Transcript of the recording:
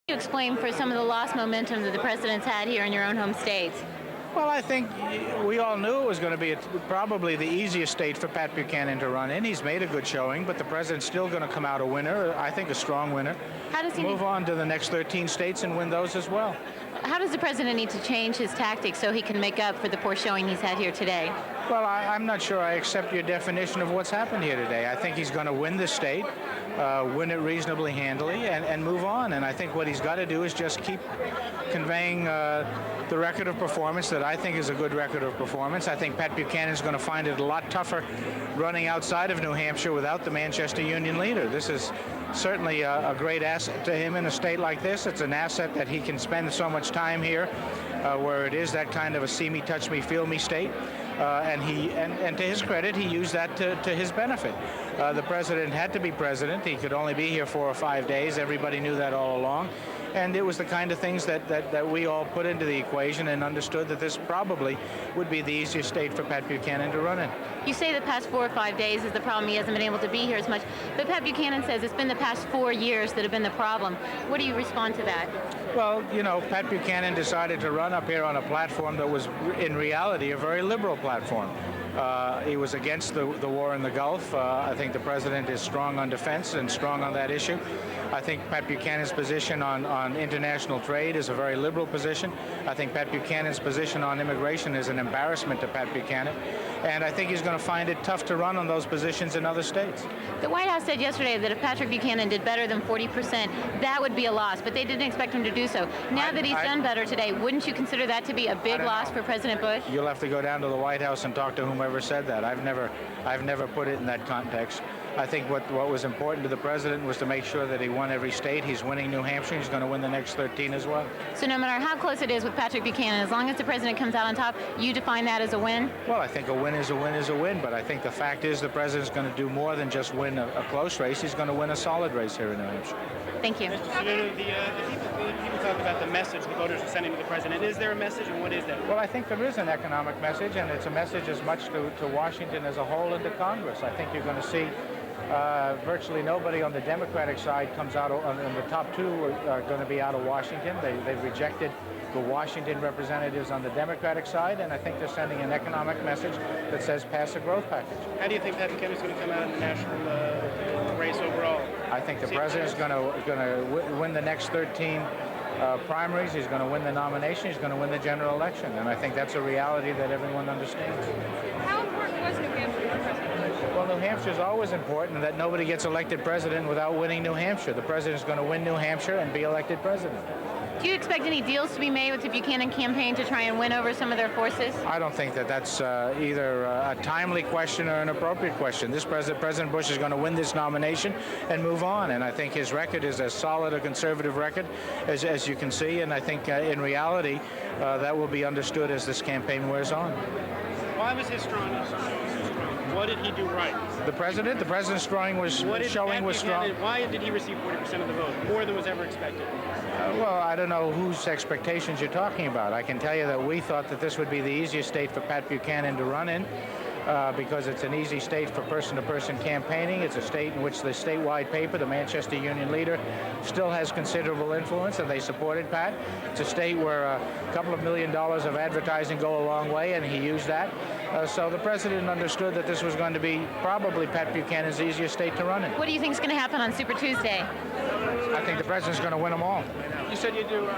You explain for some of the lost momentum that the president's had here in your own home states. Well, I think we all knew it was going to be probably the easiest state for Pat Buchanan to run in. He's made a good showing, but the president's still going to come out a winner, I think a strong winner. How does he move on to the next 13 states and win those as well? How does the president need to change his tactics so he can make up for the poor showing he's had here today? Well, I'm not sure I accept your definition of what's happened here today. I think he's going to win this state, win it reasonably handily, and move on. And I think what he's got to do is just keep conveying the record of performance that I think is a good record of performance. I think Pat Buchanan's going to find it a lot tougher running outside of New Hampshire without the Manchester Union leader. This is certainly a great asset to him in a state like this. It's an asset that he can spend so much time here where it is that kind of a see me, touch me, feel me state. And to his credit, he used that to his benefit. The president had to be president. He could only be here 4 or 5 days. Everybody knew that all along. And it was the kind of things that we all put into the equation and understood that this probably would be the easiest state for Pat Buchanan to run in. You say the past 4 or 5 days is the problem. He hasn't been able to be here as much. But Pat Buchanan says it's been the past 4 years that have been the problem. What do you respond to that? Well, you know, Pat Buchanan decided to run up here on a platform that was, in reality, a very liberal platform. He was against the war in the Gulf. I think the president is strong on defense and strong on that issue. I think Pat Buchanan's position on international trade is a very liberal position. I think Pat Buchanan's position on immigration is an embarrassment to Pat Buchanan. And I think he's going to find it tough to run on those positions in other states. The White House said yesterday that if Patrick Buchanan did better than 40%, that would be a loss, but they didn't expect him to do so. Now that he's done better today, wouldn't you consider that to be a big loss for President Bush? You'll have to go down to the White House and talk to whomever said that. I've never put it in that context. I think what was important to the president was to make sure that he won every state. He's winning New Hampshire. He's going to win the next 13 as well. So no matter how close it is with Patrick Buchanan, as long as the president comes out on top, you define that as a win? Well, I think a win is a win is a win, but I think the fact is the president's going to do more than just win a close race. He's going to win a solid race here in New Hampshire. Thank you. Mr. Sununu, the people talk about the message the voters are sending to the president. Is there a message, and what is that? Well, I think there is an economic message, and it's a message as much to Washington as a whole and to Congress. I think you're going to see virtually nobody on the Democratic side comes out, and the top two are going to be out of Washington. They've rejected the Washington representatives on the Democratic side, and I think they're sending an economic message that says pass a growth package. How do you think Pat Buchanan is going to come out in the national race overall? I think the president is going to win the next 13 primaries. He's going to win the nomination. He's going to win the general election, and I think that's a reality that everyone understands. How important was New Hampshire for President Bush? Well, New Hampshire is always important, that nobody gets elected president without winning New Hampshire. The president is going to win New Hampshire and be elected president. Do you expect any deals to be made with the Buchanan campaign to try and win over some of their forces? I don't think that's either a timely question or an appropriate question. This President Bush is going to win this nomination and move on, and I think his record is as solid a conservative record as you can see, and I think in reality that will be understood as this campaign wears on. Why was his showing so strong? What did he do right? The president's showing was strong. Why did he receive 40% of the vote, more than was ever expected? Well, I don't know whose expectations you're talking about. I can tell you that we thought that this would be the easiest state for Pat Buchanan to run in because it's an easy state for person-to-person campaigning. It's a state in which the statewide paper, the Manchester Union leader, still has considerable influence, and they supported Pat. It's a state where a couple of $1 million of advertising go a long way, and he used that. So the president understood that this was going to be probably Pat Buchanan's easiest state to run in. What do you think is going to happen on Super Tuesday? I think the president's going to win them all. You said you do.